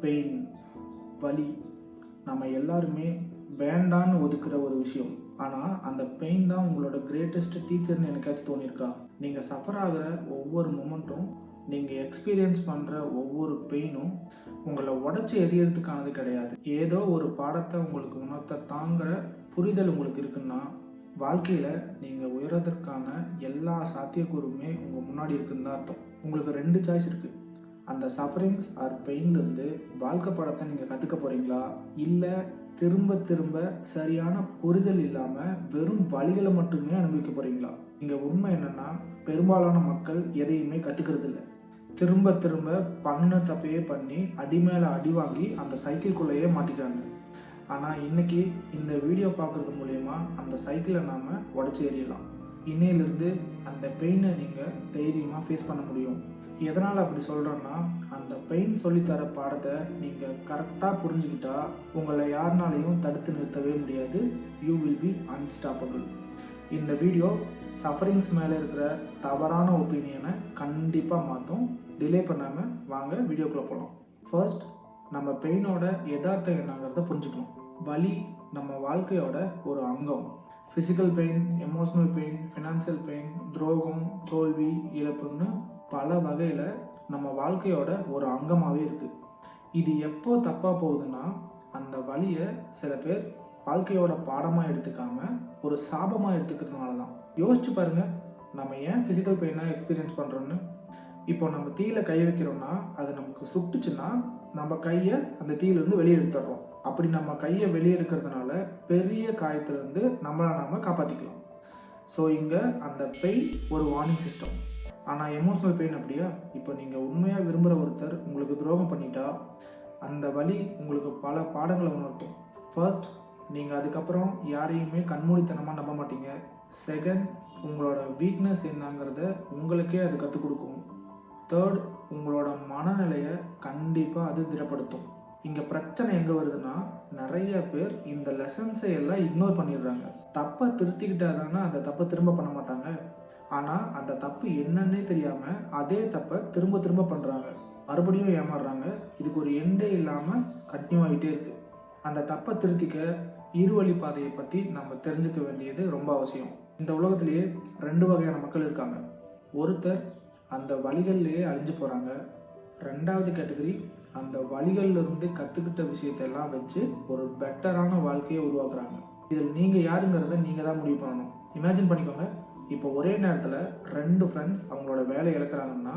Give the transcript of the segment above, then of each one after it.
Pain, வலி நம்ம எல்லாருமே வேண்டான்னு ஒதுக்குற ஒரு விஷயம். ஆனால் அந்த பெயின் தான் உங்களோட கிரேட்டஸ்ட் டீச்சர்னு எனக்காச்சும் தோணியிருக்கா? நீங்கள் சஃபர் ஆகிற ஒவ்வொரு மொமெண்ட்டும், நீங்கள் எக்ஸ்பீரியன்ஸ் பண்ணுற ஒவ்வொரு பெயினும் உங்களை உடச்சி எறியறதுக்கானது கிடையாது. ஏதோ ஒரு பாடத்தை உங்களுக்கு உணர்த்த தாங்கிற புரிதல் உங்களுக்கு இருக்குன்னா, வாழ்க்கையில் நீங்கள் உயர்றதற்கான எல்லா சாத்தியக்கூறுமே உங்கள் முன்னாடி இருக்குன்னு தான் அர்த்தம். உங்களுக்கு 2 சாய்ஸ் இருக்குது. அந்த சஃபரிங்ஸ் ஆர் பெயின்லேருந்து வாழ்க்கை பாடத்தை நீங்கள் கற்றுக்க போகிறீங்களா, இல்லை திரும்ப திரும்ப சரியான புரிதல் இல்லாமல் வெறும் வழிகளை மட்டுமே அனுபவிக்க போகிறீங்களா? இங்கே உண்மை என்னென்னா, பெரும்பாலான மக்கள் எதையுமே கற்றுக்கிறது இல்லை. திரும்ப திரும்ப பண்ண தப்பையே பண்ணி அடி மேலே அடி வாங்கி அந்த சைக்கிள்குள்ளேயே மாட்டிக்கிறாங்க. ஆனால் இன்னைக்கு இந்த வீடியோ பார்க்குறது மூலயமா அந்த சைக்கிளை நாம் உடச்சி எறியலாம். இன்னையிலிருந்து அந்த பெயினை நீங்கள் தைரியமாக ஃபேஸ் பண்ண முடியும். எதனால் அப்படி சொல்கிறேன்னா, அந்த பெயின் சொல்லித்தர பாடத்தை நீங்கள் கரெக்டாக புரிஞ்சுக்கிட்டா உங்களை யாருனாலையும் தடுத்து நிறுத்தவே முடியாது. You will be unstoppable. இந்த வீடியோ சஃபரிங்ஸ் மேலே இருக்கிற தவறான ஒப்பீனியனை கண்டிப்பாக மாற்றும். டிலே பண்ணாமல் வாங்க வீடியோக்குள்ளே போகலாம். ஃபர்ஸ்ட், நம்ம பெயினோட யதார்த்தம் என்னங்கிறத புரிஞ்சுக்கணும். வலி நம்ம வாழ்க்கையோட ஒரு அங்கம். Physical pain, emotional pain, financial pain, துரோகம், தோல்வி, இழப்புன்னு பல வகையில் நம்ம வாழ்க்கையோட ஒரு அங்கமாகவே இருக்குது. இது எப்போ தப்பாக போகுதுன்னா, அந்த வலியை சில பேர் வாழ்க்கையோட பாடமாக எடுத்துக்காம ஒரு சாபமாக எடுத்துக்கிறதுனால தான். யோசிச்சு பாருங்கள், நம்ம ஏன் ஃபிசிக்கல் பெயினாக எக்ஸ்பீரியன்ஸ் பண்ணுறோன்னு. இப்போ நம்ம தீயில கை வைக்கிறோம்னா, அது நமக்கு சுட்டுச்சுன்னா நம்ம கையை அந்த தீயிலேருந்து வெளியே எடுத்துடுறோம். அப்படி நம்ம கையை வெளியே எடுக்கிறதுனால பெரிய காயத்திலேருந்து நம்மளை நாம் காப்பாற்றிக்கலாம். ஸோ இங்கே அந்த பெயின் ஒரு வார்னிங் சிஸ்டம். ஆனால் எமோஷ்னல் பெயின் அப்படியா? இப்போ நீங்கள் உண்மையாக விரும்புகிற ஒருத்தர் உங்களுக்கு துரோகம் பண்ணிட்டா அந்த வலி உங்களுக்கு பல பாடங்களை உணர்த்தும். ஃபர்ஸ்ட், நீங்கள் அதுக்கப்புறம் யாரையுமே கண்மூடித்தனமாக நம்ப மாட்டீங்க. செகண்ட், உங்களோட வீக்னஸ் என்னங்கிறத உங்களுக்கே அது கற்றுக் கொடுக்கும். தேர்ட், உங்களோட மனநிலையை கண்டிப்பாக அது திடப்படுத்தும். இங்கே பிரச்சனை எங்கே வருதுன்னா, நிறைய பேர் இந்த லெசன்ஸை எல்லாம் இக்னோர் பண்ணிடுறாங்க. தப்பை திருத்திக்கிட்டா தானே அந்த தப்பை திரும்ப பண்ண மாட்டாங்க. ஆனால் அந்த தப்பு என்னன்னே தெரியாமல் அதே தப்பை திரும்ப திரும்ப பண்ணுறாங்க. மறுபடியும் ஏமாறுறாங்க. இதுக்கு ஒரு எண்டே இல்லாமல் கண்டினியூ ஆகிட்டே இருக்குது. அந்த தப்பை திருத்திக்க இருவழி பாதையை பற்றி நம்ம தெரிஞ்சுக்க வேண்டியது ரொம்ப அவசியம். இந்த உலகத்திலேயே 2 வகையான மக்கள் இருக்காங்க. ஒருத்தர் அந்த வழிகள்லேயே அழிஞ்சு போகிறாங்க. 2வது கேட்டகரி அந்த வழிகள்லேருந்து கற்றுக்கிட்ட விஷயத்தெல்லாம் வச்சு ஒரு பெட்டரான வாழ்க்கையை உருவாக்குறாங்க. இதில் நீங்கள் யாருங்கிறத நீங்கள் தான் முடிவு பண்ணணும். இமேஜின் பண்ணிக்கோங்க, இப்போ ஒரே நேரத்தில் 2 ஃப்ரெண்ட்ஸ் அவங்களோட வேலை இழக்கிறாங்கன்னா,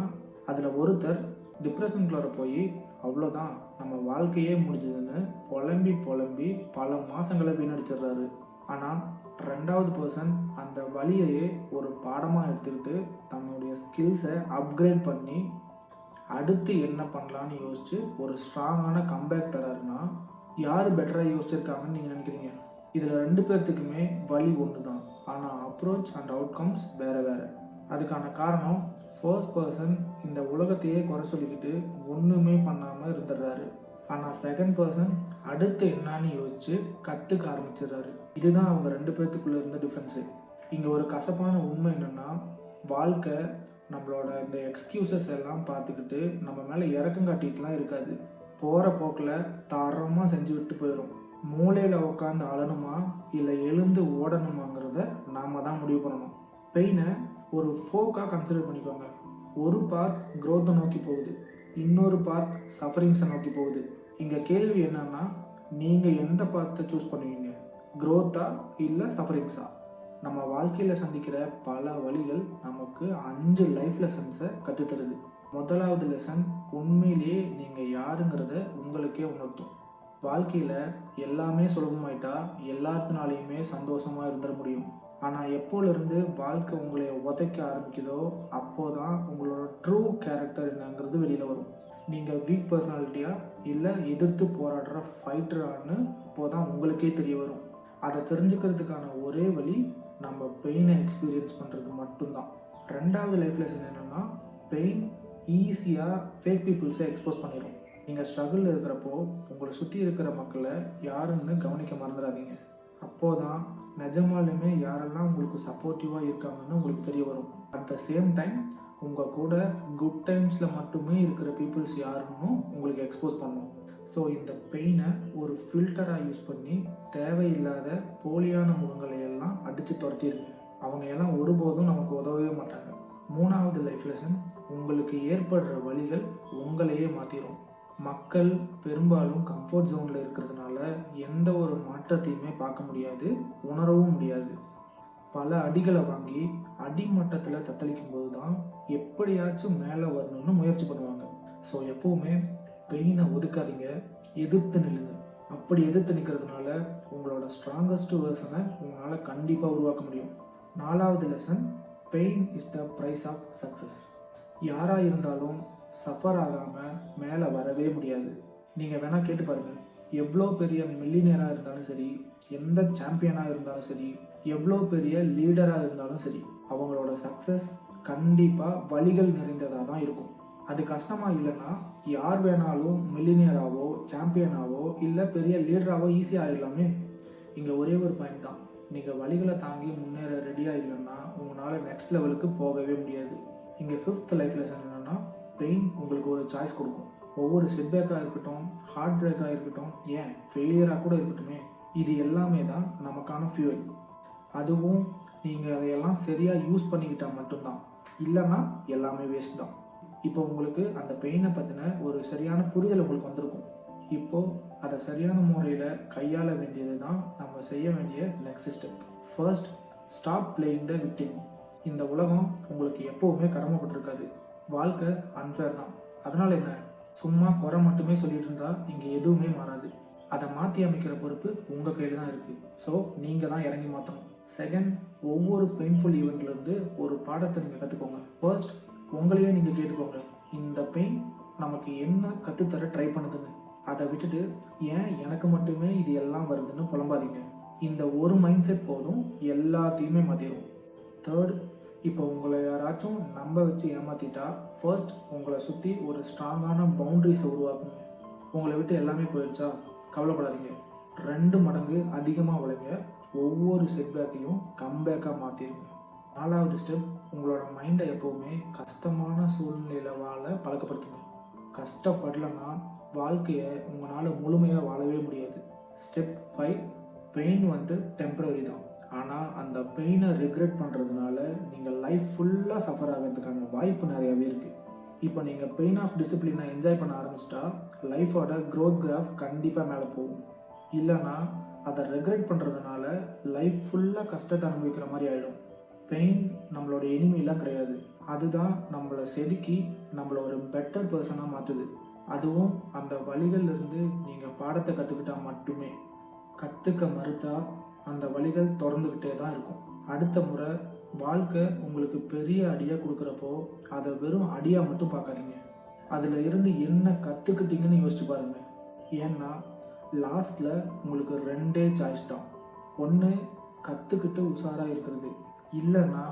அதில் ஒருத்தர் டிப்ரெஷனுக்குள்ளே போய் அவ்வளோதான் நம்ம வாழ்க்கையே முடிஞ்சதுன்னு புலம்பி புலம்பி பல மாதங்களை வீணடிச்சிடுறாரு. ஆனால் 2வது பர்சன் அந்த வழியையே ஒரு பாடமாக எடுத்துக்கிட்டு தன்னுடைய ஸ்கில்ஸை அப்கிரேட் பண்ணி அடுத்து என்ன பண்ணலான்னு யோசித்து ஒரு ஸ்ட்ராங்கான கம்பேக் தராருன்னா, யார் பெட்டராக யோசிச்சிருக்காங்கன்னு நீங்கள் நினைக்கிறீங்க? இதில் 2 பேர்த்துக்குமே வழி ஒன்று தான். ஆனால் அப்ரோச் அண்ட் அவுட்கம்ஸ் வேறு வேறு. அதுக்கான காரணம், ஃபர்ஸ்ட் பர்சன் இந்த உலகத்தையே குறை சொல்லிக்கிட்டு ஒன்றுமே பண்ணாமல் இருந்துடுறாரு. ஆனால் செகண்ட் பர்சன் அடுத்து என்னான்னு யோசித்து கற்றுக்க ஆரம்பிச்சிடுறாரு. இதுதான் அவங்க 2 பேர்த்துக்குள்ளே இருந்த டிஃப்ரென்ஸு. இங்கே ஒரு கசப்பான உண்மை என்னென்னா, வாழ்க்கை நம்மளோட இந்த எக்ஸ்கியூசஸ் எல்லாம் பார்த்துக்கிட்டு நம்ம மேலே இறக்கம் காட்டிகிட்டுலாம் இருக்காது. போகிற போக்கில் தரமாக செஞ்சு விட்டு போயிடும். மூளையில் உட்காந்து அழணுமா இல்லை எழுந்து ஓடணுமாங்கிறத நாம் தான் முடிவு பண்ணணும். பெயினை ஒரு ஃபோக்காக கன்சிடர் பண்ணிக்கோங்க. ஒரு பார்ட் க்ரோத்தை நோக்கி போகுது, இன்னொரு பார்ட் சஃபரிங்ஸை நோக்கி போகுது. இங்கே கேள்வி என்னன்னா, நீங்கள் எந்த பார்ட்டை சூஸ் பண்ணுவீங்க? க்ரோத்தா இல்லை சஃபரிங்ஸா? நம்ம வாழ்க்கையில் சந்திக்கிற பல வழிகள் நமக்கு 5 லைஃப் லெசன்ஸை கற்றுத்தருது. முதலாவது லெசன், உண்மையிலேயே நீங்கள் யாருங்கிறத உங்களுக்கே உணர்த்தும். வாழ்க்கையில் எல்லாமே சுலபமாயிட்டா எல்லாத்தினாலையுமே சந்தோஷமாக இருந்துட முடியும். ஆனால் எப்போலேருந்து வாழ்க்கை உங்களை உதைக்க ஆரம்பிக்குதோ அப்போதான் உங்களோட ட்ரூ கேரக்டர் என்னங்கிறது வெளியில் வரும். நீங்கள் வீக் பர்சனாலிட்டியா இல்லை எதிர்த்து போராடுற ஃபைட்டரான்னு அப்போதான் உங்களுக்கே தெரிய வரும். அதை தெரிஞ்சுக்கிறதுக்கான ஒரே வழி நம்ம பெயினை எக்ஸ்பீரியன்ஸ் பண்ணுறது மட்டும்தான். 2வது லைஃப் லெசன் என்னென்னா, பெயின் ஈஸியாக ஃபேக் பீப்புள்ஸை எக்ஸ்போஸ் பண்ணிடும். நீங்கள் ஸ்ட்ரகிளில் இருக்கிறப்போ உங்களை சுற்றி இருக்கிற மக்களை யாருன்னு கவனிக்க மறந்துடாதீங்க. அப்போது தான் நிஜமாலுமே யாரெல்லாம் உங்களுக்கு சப்போர்ட்டிவாக இருக்காங்கன்னு உங்களுக்கு தெரிய வரும். அட் த சேம் டைம் உங்கள் கூட குட் டைம்ஸில் மட்டுமே இருக்கிற பீப்புள்ஸ் யாருன்னு உங்களுக்கு எக்ஸ்போஸ் பண்ணும். ஸோ இந்த பெயினை ஒரு ஃபில்டராக யூஸ் பண்ணி தேவையில்லாத போலியான முகங்களை எல்லாம் அடித்து துரத்திடுங்க. அவங்க எல்லாம் ஒருபோதும் நமக்கு உதவவே மாட்டாங்க. 3வது லைஃப் லெசன், உங்களுக்கு ஏற்படுற வலிகள் உங்களையே மாற்றிடும். மக்கள் பெரும்பாலும் கம்ஃபர்ட் ஜோனில் இருக்கிறதுனால எந்த ஒரு மாற்றத்தையுமே பார்க்க முடியாது, உணரவும் முடியாது. பல அடிகளை வாங்கி அடிமட்டத்தில் தத்தளிக்கும் போது தான் எப்படியாச்சும் மேலே வரணும்னு முயற்சி பண்ணுவாங்க. ஸோ எப்போவுமே பெயினை ஒதுக்காதீங்க, எதிர்த்து நில்லுங்க. அப்படி எதிர்த்து நிற்கிறதுனால உங்களோட ஸ்ட்ராங்கஸ்ட் வெர்ஷனை உங்களால் கண்டிப்பாக உருவாக்க முடியும். 4வது lesson, pain is the price of success. யாராக இருந்தாலும் சஃபர் ஆகாமல் மேலே வரவே முடியாது. நீங்கள் வேணால் கேட்டு பாருங்கள், எவ்வளோ பெரிய மில்லினியராக இருந்தாலும் சரி, எந்த சாம்பியனாக இருந்தாலும் சரி, எவ்வளோ பெரிய லீடராக இருந்தாலும் சரி, அவங்களோட சக்ஸஸ் கண்டிப்பாக வலிகள் நிறைந்ததாக தான் இருக்கும். அது கஷ்டமாக இல்லைன்னா யார் வேணாலும் மில்லினியராகவோ சாம்பியனாவோ இல்லை பெரிய லீடராகவோ ஈஸியாக ஆகிடலாமே. இங்கே ஒரே ஒரு பாயிண்ட் தான், நீங்கள் வலிகளை தாங்கி முன்னேற ரெடியாக இல்லைன்னா உங்களால் நெக்ஸ்ட் லெவலுக்கு போகவே முடியாது. இங்கே 5th லைஃப் லெசன் என்னென்னா, பெயின் உங்களுக்கு ஒரு சாய்ஸ் கொடுக்கும். ஒவ்வொரு செட்பேக்காக இருக்கட்டும், ஹார்ட் பிரேக்காக இருக்கட்டும், ஏன் ஃபெயிலியராக கூட இருக்கட்டுமே, இது எல்லாமே தான் நமக்கான ஃபியூவல். அதுவும் நீங்கள் அதையெல்லாம் சரியாக யூஸ் பண்ணிக்கிட்டால் மட்டும்தான், இல்லைன்னா எல்லாமே வேஸ்ட் தான். இப்போ உங்களுக்கு அந்த பெயினை பற்றின ஒரு சரியான புரிதல் உங்களுக்கு வந்திருக்கும். இப்போது அதை சரியான முறையில் கையாள வேண்டியது தான் நம்ம செய்ய வேண்டிய next step. First, stop playing the victim. இந்த உலகம் உங்களுக்கு எப்போவுமே கடமைப்பட்டிருக்காது. வாழ்க்கை அன்ஃபேர் தான். அதனால் என்ன, சும்மா குறை மட்டுமே சொல்லிட்டு இருந்தால் இங்கே எதுவுமே மாறாது. அதை மாற்றி அமைக்கிற பொறுப்பு உங்கள் கையில் தான் இருக்குது. ஸோ நீங்கள் தான் இறங்கி மாற்றணும். செகண்ட், ஒவ்வொரு பெயின்ஃபுல் ஈவெண்ட்லேருந்து ஒரு பாடத்தை நீங்கள் கற்றுக்கோங்க. ஃபர்ஸ்ட், உங்களையே நீங்கள் கேட்டுக்கோங்க, இந்த பெயின் நமக்கு என்ன கற்றுத்தர ட்ரை பண்ணுதுன்னு. அதை விட்டுட்டு ஏன் எனக்கு மட்டுமே இது எல்லாம் வருதுன்னு புலம்பாதீங்க. இந்த ஒரு மைண்ட் செட் போதும், எல்லாத்தையுமே மாற்றிடும். தேர்ட், இப்போ உங்களை யாராச்சும் நம்ப வச்சு ஏமாற்றிட்டா ஃபர்ஸ்ட் உங்களை சுற்றி ஒரு ஸ்ட்ராங்கான பவுண்ட்ரிஸை உருவாக்குங்க. உங்களை விட்டு எல்லாமே போயிடுச்சா, கவலைப்படாதீங்க. 2 மடங்கு அதிகமாக உழைங்க. ஒவ்வொரு செட்பேக்கையும் கம்பேக்காக மாற்றிடுங்க. 4வது ஸ்டெப், உங்களோட மைண்டை எப்போவுமே கஷ்டமான சூழ்நிலையில் வாழ பழக்கப்படுத்துங்க. கஷ்டப்படலைன்னா வாழ்க்கையை உங்களால் முழுமையாக வாழவே முடியாது. ஸ்டெப் 5, பெயின் டெம்பரரி தான். ஆனால் அந்த பெயினை ரிக்ரெட் பண்ணுறதுனால நீங்கள் லைஃப் ஃபுல்லாக சஃபர் ஆகிறதுக்கான வாய்ப்பு நிறையாவே இருக்குது. இப்போ நீங்கள் பெயின் ஆஃப் டிசிப்ளினை என்ஜாய் பண்ண ஆரம்பிச்சிட்டா லைஃபோட க்ரோத் கிராஃப் கண்டிப்பாக மேலே போகும். இல்லைன்னா அதை ரெக்ரெட் பண்ணுறதுனால லைஃப் ஃபுல்லாக கஷ்டத்தை அனுபவிக்கிற மாதிரி ஆகிடும். பெயின் நம்மளோட எனிமிலாம் கிடையாது. அதுதான் நம்மளை செதுக்கி நம்மளை ஒரு பெட்டர் பர்சனாக மாற்றுது. அதுவும் அந்த வலிகள்லேருந்து நீங்கள் பாடத்தை கற்றுக்கிட்டால் மட்டுமே. கற்றுக்க மறுத்தா அந்த வலிகள் தொடர்ந்துக்கிட்டே தான் இருக்கும். அடுத்த முறை வாழ்க்கை உங்களுக்கு பெரிய அடியாக கொடுக்குறப்போ அதை வெறும் அடியாக மட்டும் பார்க்காதீங்க. அதில் இருந்து என்ன கற்றுக்கிட்டீங்கன்னு யோசிச்சு பாருங்கள். ஏன்னா லாஸ்ட்டில் உங்களுக்கு 2 சாய்ஸ் தான். ஒன்று, கற்றுக்கிட்டு உஷாராக இருக்கிறது, இல்லைன்னா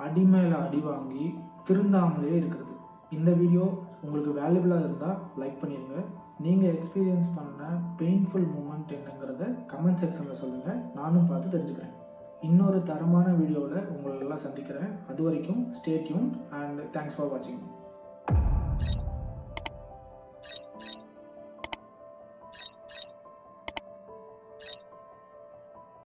அடி மேலே அடி வாங்கி திருந்தாமலே இருக்கிறது. இந்த வீடியோ உங்களுக்கு வேல்யூபிளாக இருந்தால் லைக் பண்ணிடுங்க. நீங்கள் எக்ஸ்பீரியன்ஸ் பண்ண பெயின்ஃபுல் மூமெண்ட் என்னங்கிறத கமெண்ட் செக்ஷனில் சொல்லுங்கள், நானும் பார்த்து தெரிஞ்சுக்கிறேன். இன்னொரு தரமான வீடியோவில் உங்களெல்லாம் சந்திக்கிறேன். அது வரைக்கும் stay tune and thanks for வாட்சிங்.